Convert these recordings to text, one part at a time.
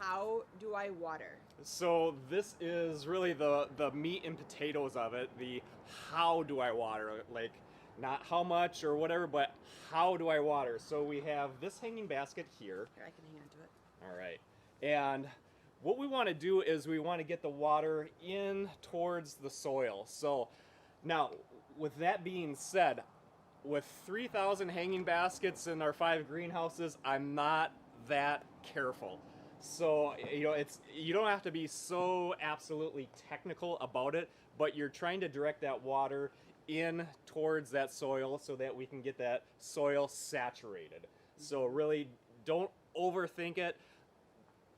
how do I water? So this is really the meat and potatoes of it. The how do I water? Like not how much or whatever, but how do I water? So we have this hanging basket here. Here, I can hang on to it. All right. And what we want to do is we want to get the water in towards the soil. So now, with that being said, with 3,000 hanging baskets in our 5 greenhouses, I'm not that careful. So, you don't have to be so absolutely technical about it, but you're trying to direct that water in towards that soil so that we can get that soil saturated. So really don't overthink it.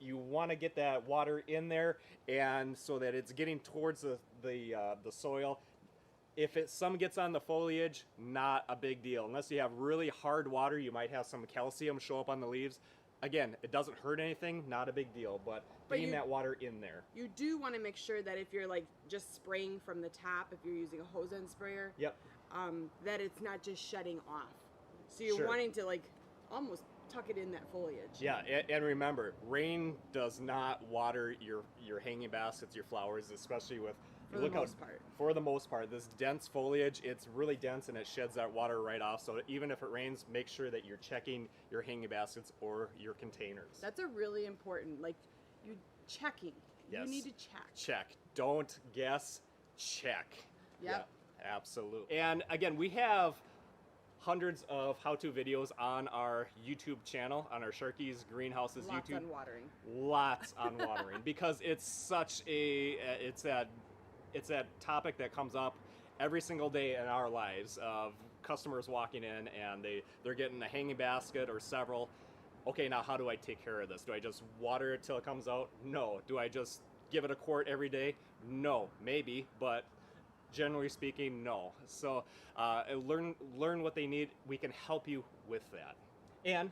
You want to get that water in there, and so that it's getting towards the soil. If some gets on the foliage, not a big deal. Unless you have really hard water, you might have some calcium show up on the leaves. Again, it doesn't hurt anything, not a big deal, but getting that water in there. You do want to make sure that if you're like just spraying from the tap, if you're using a hose end sprayer, Yep. That it's not just shutting off. So you're wanting to like almost tuck it in that foliage. Yeah, and remember, rain does not water your hanging baskets, your flowers, especially with For the most part. For the most part, this dense foliage, it's really dense and it sheds that water right off. So even if it rains, make sure that you're checking your hanging baskets or your containers. That's a really important, like, you checking. Yes. You need to check. Check. Don't guess. Check. Yep. Yeah, absolutely. And again, we have hundreds of how-to videos on our YouTube channel, on our Sharkey's Greenhouses Lots YouTube. on watering. Lots on watering because it's such it's that topic that comes up every single day in our lives of customers walking in and they're getting a hanging basket or several. Okay, now how do I take care of this? Do I just water it till it comes out? No. Do I just give it a quart every day? No. Maybe, but generally speaking, no. So learn what they need. We can help you with that. And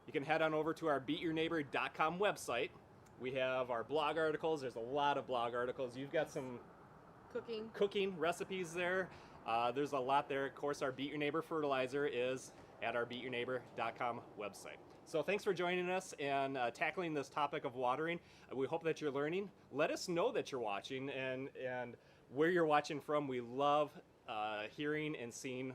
you can head on over to our beatyourneighbor.com website. We have our blog articles. There's a lot of blog articles. You've got some cooking recipes there. There's a lot there. Of course, our Beat Your Neighbor fertilizer is at our beatyourneighbor.com website. So thanks for joining us and tackling this topic of watering. We hope that you're learning. Let us know that you're watching and where you're watching from. We love hearing and seeing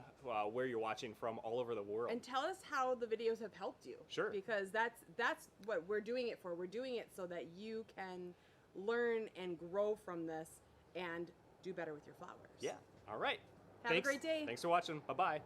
where you're watching from all over the world. And tell us how the videos have helped you. Sure. Because that's what we're doing it for. We're doing it so that you can learn and grow from this and do better with your flowers. Yeah. All right. Have a great day. Thanks for watching. Bye-bye.